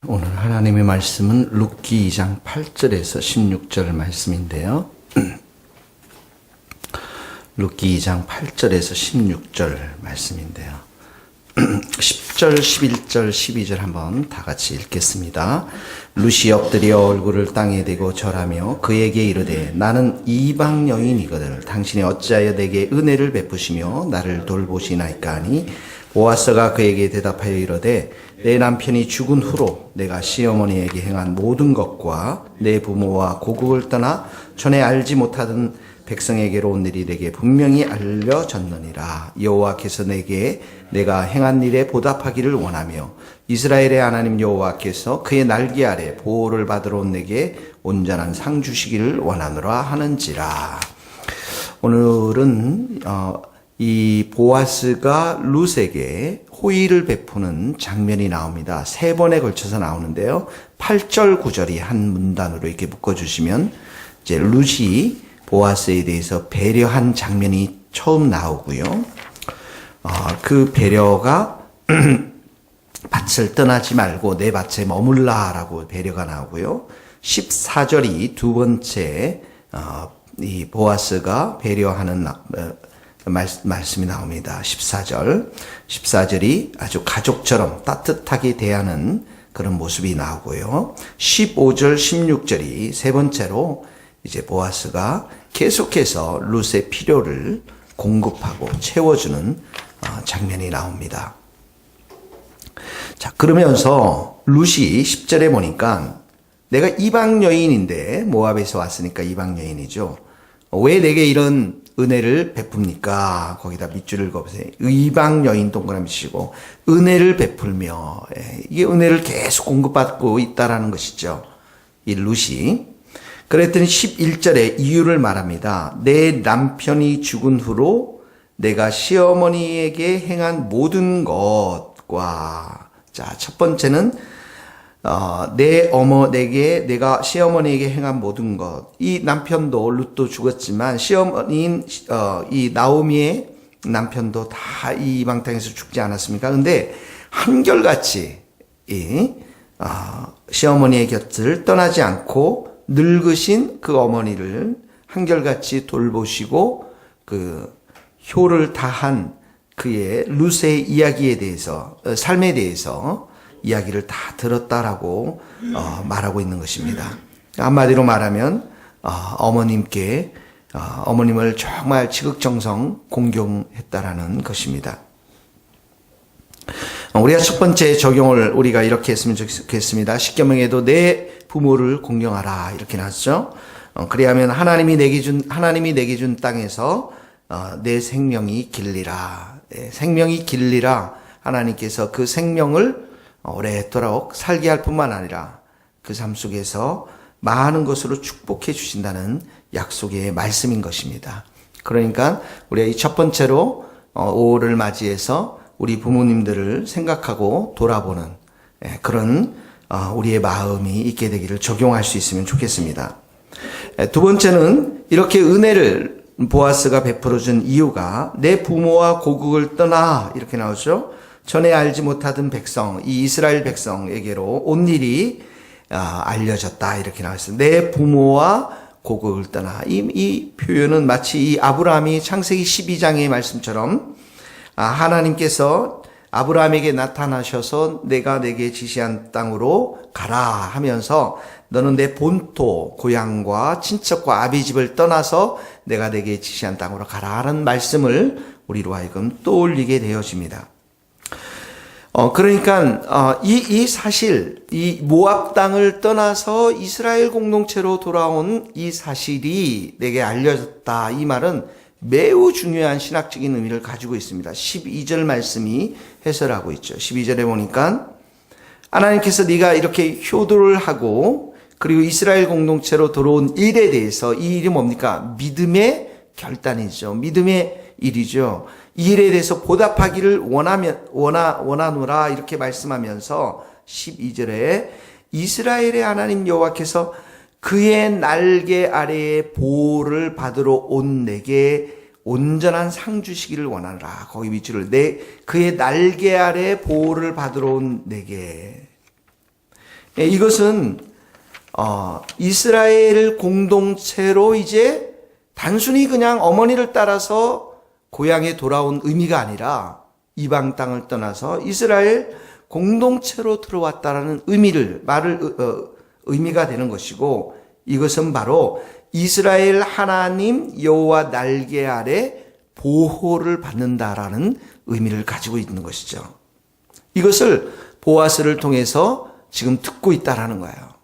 오늘 하나님의 말씀은 룻기 2장 8절에서 16절 말씀인데요. 룻기 2장 8절에서 16절 말씀인데요. 10절, 11절, 12절 한번 다 같이 읽겠습니다. 룻이 엎드려 얼굴을 땅에 대고 절하며 그에게 이르되 나는 이방 여인이거늘 당신이 어찌하여 내게 은혜를 베푸시며 나를 돌보시나이까 하니 보아스가 그에게 대답하여 이르되 내 남편이 죽은 후로 내가 시어머니에게 행한 모든 것과 내 부모와 고국을 떠나 전에 알지 못하던 백성에게로 온 일이 내게 분명히 알려졌느니라. 여호와께서 내게 내가 행한 일에 보답하기를 원하며 이스라엘의 하나님 여호와께서 그의 날개 아래 보호를 받으러 온 내게 온전한 상 주시기를 원하노라 하는지라. 오늘은 이 보아스가 룻에게 호의를 베푸는 장면이 나옵니다. 세 번에 걸쳐서 나오는데요. 8절 9절이 한 문단으로 이렇게 묶어주시면 이제 룻이 보아스에 대해서 배려한 장면이 처음 나오고요. 그 배려가 밭을 떠나지 말고 내 밭에 머물라라고 배려가 나오고요. 14절이 두 번째 이 보아스가 배려하는 말씀이 나옵니다. 14절이 아주 가족처럼 따뜻하게 대하는 그런 모습이 나오고요. 15절, 16절이 세 번째로 이제 보아스가 계속해서 룻의 필요를 공급하고 채워주는 장면이 나옵니다. 자, 그러면서 룻이 10절에 보니까 내가 이방 여인인데 모압에서 왔으니까 이방 여인이죠. 왜 내게 이런 은혜를 베풉니까? 거기다 밑줄을 그어보세요. 이방 여인 동그라미 치고 은혜를 베풀며 이게 은혜를 계속 공급받고 있다라는 것이죠. 이 룻이. 그랬더니 11절에 이유를 말합니다. 내 남편이 죽은 후로 내가 시어머니에게 행한 모든 것과 자, 첫 번째는 내가 시어머니에게 행한 모든 것. 이 남편도 룻도 죽었지만 시어머니인 이 나오미의 남편도 다 이 이방 땅에서 죽지 않았습니까? 근데 한결같이 시어머니의 곁을 떠나지 않고 늙으신 그 어머니를 한결같이 돌보시고 그 효를 다한 그의 룻의 이야기에 대해서 삶에 대해서 이야기를 다 들었다라고 말하고 있는 것입니다. 한마디로 말하면 어머님을 정말 지극정성 공경했다라는 것입니다. 우리가 첫 번째 적용을 우리가 이렇게 했으면 좋겠습니다. 십계명에도 내 부모를 공경하라 이렇게 나왔죠. 그리하면 하나님이 내게 준 땅에서 내 생명이 길리라. 생명이 길리라. 하나님께서 그 생명을 오래도록 살게 할 뿐만 아니라 그 삶 속에서 많은 것으로 축복해 주신다는 약속의 말씀인 것입니다. 그러니까 우리가 이 첫 번째로 5월을 맞이해서 우리 부모님들을 생각하고 돌아보는 그런 우리의 마음이 있게 되기를 적용할 수 있으면 좋겠습니다. 두 번째는 이렇게 은혜를 보아스가 베풀어준 이유가 내 부모와 고국을 떠나 이렇게 나오죠. 전에 알지 못하던 백성, 이 이스라엘 백성에게로 온 일이 알려졌다 이렇게 나왔어요. 내 부모와 고국을 떠나. 이 표현은 마치 이 아브라함이 창세기 12장의 말씀처럼 하나님께서 아브라함에게 나타나셔서 내가 내게 지시한 땅으로 가라 하면서 너는 내 본토 고향과 친척과 아비 집을 떠나서 내가 내게 지시한 땅으로 가라 하는 말씀을 우리로 하여금 떠올리게 되어집니다. 그러니까 이 사실 이 모압 땅을 떠나서 이스라엘 공동체로 돌아온 이 사실이 내게 알려졌다. 이 말은 매우 중요한 신학적인 의미를 가지고 있습니다. 12절 말씀이 해설하고 있죠. 12절에 보니까 하나님께서 네가 이렇게 효도를 하고 그리고 이스라엘 공동체로 들어온 일에 대해서 이 일이 뭡니까? 믿음의 결단이죠. 믿음의 일이죠. 이 일에 대해서 보답하기를 원하노라 이렇게 말씀하면서 12절에 이스라엘의 하나님 여호와께서 그의 날개 아래에 보호를 받으러 온 내게 온전한 상 주시기를 원하노라. 거기 밑줄을 그의 날개 아래 보호를 받으러 온 내게. 이것은 이스라엘 공동체로 이제 단순히 그냥 어머니를 따라서 고향에 돌아온 의미가 아니라 이방 땅을 떠나서 이스라엘 공동체로 들어왔다라는 의미가 되는 것이고, 이것은 바로 이스라엘 하나님 여호와 날개 아래 보호를 받는다라는 의미를 가지고 있는 것이죠. 이것을 보아스를 통해서 지금 듣고 있다라는 거예요.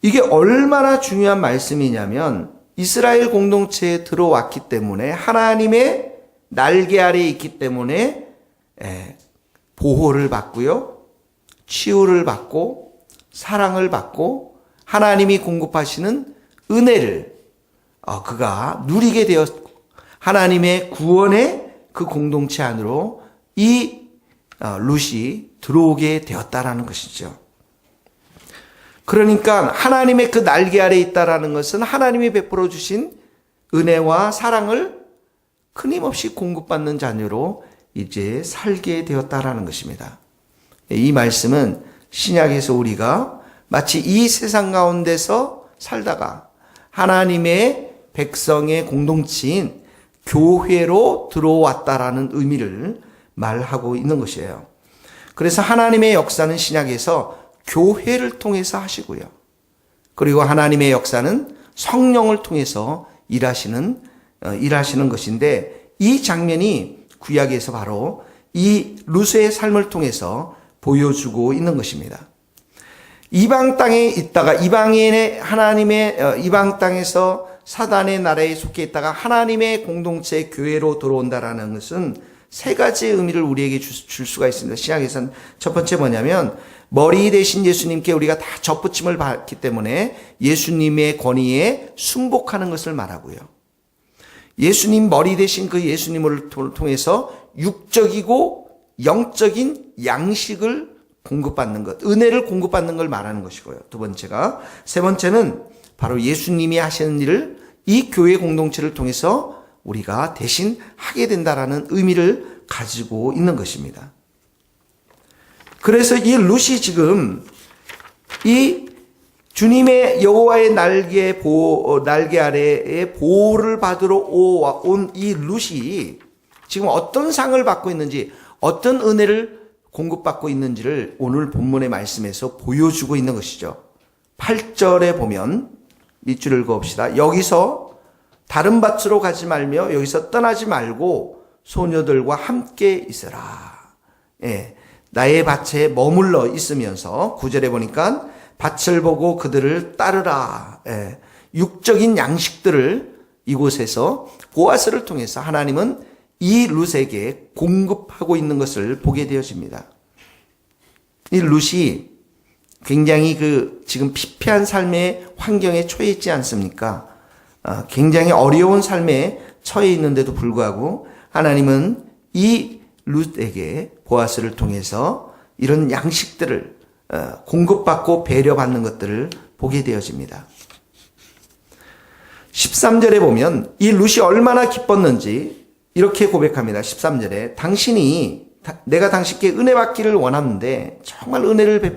이게 얼마나 중요한 말씀이냐면, 이스라엘 공동체에 들어왔기 때문에, 하나님의 날개 아래에 있기 때문에 보호를 받고요, 치유를 받고 사랑을 받고 하나님이 공급하시는 은혜를 그가 누리게 되었고, 하나님의 구원의 그 공동체 안으로 이 룻이 들어오게 되었다라는 것이죠. 그러니까 하나님의 그 날개 아래에 있다라는 것은 하나님이 베풀어 주신 은혜와 사랑을 끊임없이 공급받는 자녀로 이제 살게 되었다라는 것입니다. 이 말씀은 신약에서 우리가 마치 이 세상 가운데서 살다가 하나님의 백성의 공동체인 교회로 들어왔다라는 의미를 말하고 있는 것이에요. 그래서 하나님의 역사는 신약에서 교회를 통해서 하시고요, 그리고 하나님의 역사는 성령을 통해서 일하시는 것인데, 이 장면이 구약에서 바로 이 룻의 삶을 통해서 보여주고 있는 것입니다. 이방 땅에 있다가 이방 땅에서 사단의 나라에 속해 있다가 하나님의 공동체 교회로 들어온다라는 것은 세 가지의 의미를 우리에게 줄 수가 있습니다. 신약에서는 첫 번째 뭐냐면, 머리 대신 예수님께 우리가 다 접붙임을 받기 때문에 예수님의 권위에 순복하는 것을 말하고요, 예수님 머리 대신 그 예수님을 통해서 육적이고 영적인 양식을 공급받는 것, 은혜를 공급받는 걸 말하는 것이고요. 세 번째는 바로 예수님이 하시는 일을 이 교회 공동체를 통해서 우리가 대신 하게 된다라는 의미를 가지고 있는 것입니다. 그래서 이 룻이 지금 이 주님의 여호와의 날개 아래에 보호를 받으러 온 이 룻이 지금 어떤 상을 받고 있는지, 어떤 은혜를 공급받고 있는지를 오늘 본문의 말씀에서 보여주고 있는 것이죠. 8절에 보면, 밑줄 읽어봅시다. 여기서 다른 밭으로 가지 말며 여기서 떠나지 말고 소녀들과 함께 있으라. 나의 밭에 머물러 있으면서 9절에 보니까 밭을 보고 그들을 따르라. 육적인 양식들을 이곳에서 보아스를 통해서 하나님은 이 룻에게 공급하고 있는 것을 보게 되어집니다. 이 룻이 굉장히 지금 피폐한 삶의 환경에 처해 있지 않습니까? 굉장히 어려운 삶에 처해 있는데도 불구하고 하나님은 이 룻에게 보아스를 통해서 이런 양식들을 공급받고 배려받는 것들을 보게 되어집니다. 13절에 보면 이 룻이 얼마나 기뻤는지 이렇게 고백합니다. 13절에 내가 당신께 은혜 받기를 원하는데, 정말 은혜를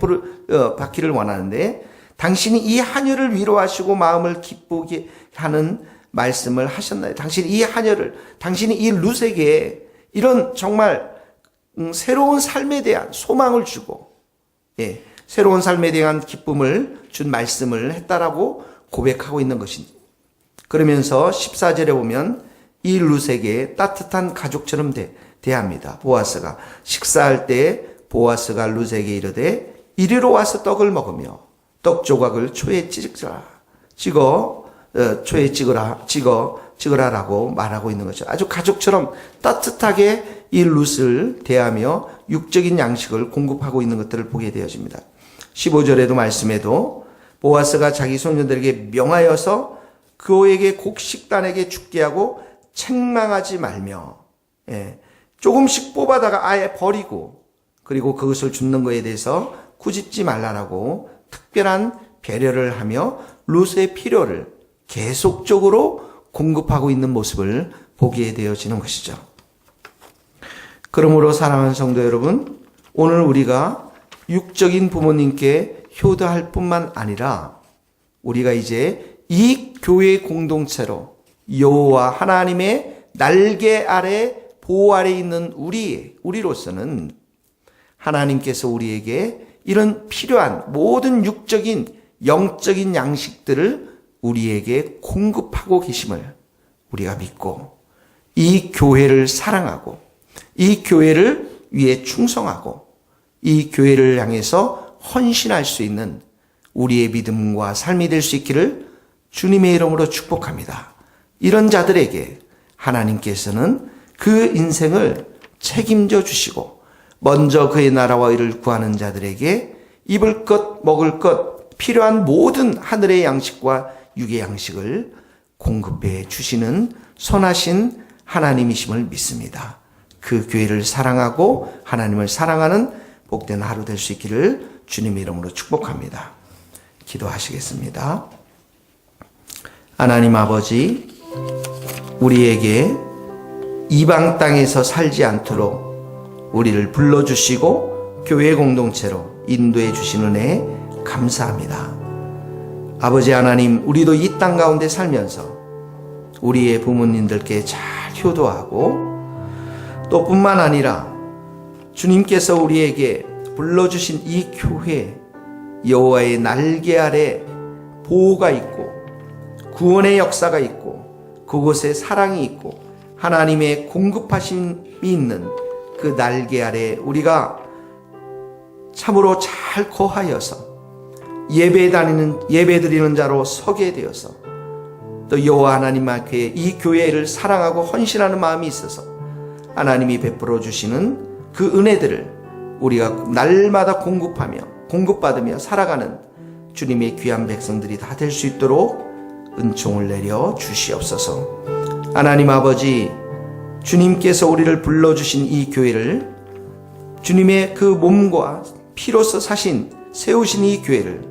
받기를 원하는데 당신이 이 하녀를 위로하시고 마음을 기쁘게 하는 말씀을 하셨나요? 당신이 이 룻에게 이런 정말 새로운 삶에 대한 소망을 주고, 새로운 삶에 대한 기쁨을 준 말씀을 했다라고 고백하고 있는 것입니다. 그러면서 14절에 보면 이 룻에게 따뜻한 가족처럼 대합니다. 보아스가 식사할 때 보아스가 룻에게 이르되 이리로 와서 떡을 먹으며 떡 조각을 초에 찍으라라고 말하고 있는 거죠. 아주 가족처럼 따뜻하게 이 룻을 대하며 육적인 양식을 공급하고 있는 것들을 보게 되어집니다. 15절에도 말씀에도 보아스가 자기 소녀들에게 명하여서 그에게 곡식단에게 죽게 하고 책망하지 말며, 조금씩 뽑아다가 아예 버리고, 그리고 그것을 줍는 것에 대해서 꾸짖지 말라라고 특별한 배려를 하며 룻의 필요를 계속적으로 공급하고 있는 모습을 보게 되어지는 것이죠. 그러므로 사랑하는 성도 여러분, 오늘 우리가 육적인 부모님께 효도할 뿐만 아니라 우리가 이제 이 교회 공동체로 여호와 하나님의 날개 아래 보호 아래 있는 우리로서는 하나님께서 우리에게 이런 필요한 모든 육적인 영적인 양식들을 우리에게 공급하고 계심을 우리가 믿고 이 교회를 사랑하고 이 교회를 위해 충성하고 이 교회를 향해서 헌신할 수 있는 우리의 믿음과 삶이 될 수 있기를 주님의 이름으로 축복합니다. 이런 자들에게 하나님께서는 그 인생을 책임져 주시고 먼저 그의 나라와 의를 구하는 자들에게 입을 것 먹을 것 필요한 모든 하늘의 양식과 육의 양식을 공급해 주시는 선하신 하나님이심을 믿습니다. 그 교회를 사랑하고 하나님을 사랑하는 복된 하루 될 수 있기를 주님의 이름으로 축복합니다. 기도하시겠습니다. 하나님 아버지, 우리에게 이방 땅에서 살지 않도록 우리를 불러주시고 교회 공동체로 인도해 주신 은혜 감사합니다. 아버지 하나님, 우리도 이 땅 가운데 살면서 우리의 부모님들께 잘 효도하고 또 뿐만 아니라 주님께서 우리에게 불러주신 이 교회 여호와의 날개 아래 보호가 있고 구원의 역사가 있고 그곳에 사랑이 있고 하나님의 공급하심이 있는 그 날개 아래 우리가 참으로 잘 거하여서 예배 드리는 자로 서게 되어서 또 여호와 하나님 앞에 이 교회를 사랑하고 헌신하는 마음이 있어서 하나님이 베풀어 주시는 그 은혜들을 우리가 날마다 공급받으며 살아가는 주님의 귀한 백성들이 다 될 수 있도록 은총을 내려 주시옵소서. 하나님 아버지, 주님께서 우리를 불러주신 이 교회를 주님의 그 몸과 피로써 세우신 이 교회를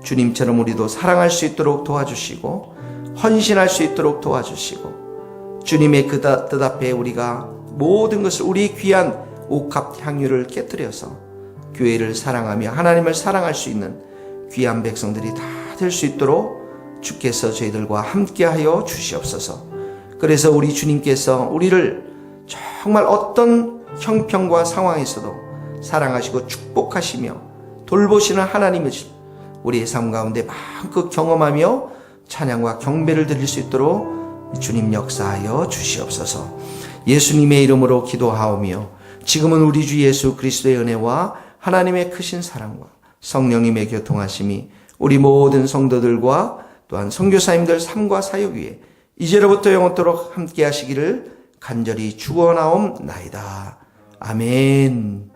주님처럼 우리도 사랑할 수 있도록 도와주시고 헌신할 수 있도록 도와주시고 주님의 그 뜻 앞에 우리가 모든 것을 우리 귀한 옥합 향유를 깨뜨려서 교회를 사랑하며 하나님을 사랑할 수 있는 귀한 백성들이 다 될 수 있도록 주께서 저희들과 함께하여 주시옵소서. 그래서 우리 주님께서 우리를 정말 어떤 형편과 상황에서도 사랑하시고 축복하시며 돌보시는 하나님이시 우리의 삶 가운데 마음껏 경험하며 찬양과 경배를 드릴 수 있도록 주님 역사하여 주시옵소서. 예수님의 이름으로 기도하오며 지금은 우리 주 예수 그리스도의 은혜와 하나님의 크신 사랑과 성령님의 교통하심이 우리 모든 성도들과 또한 선교사님들 삶과 사역 위에 이제로부터 영원토록 함께 하시기를 간절히 축원하옵나이다. 아멘.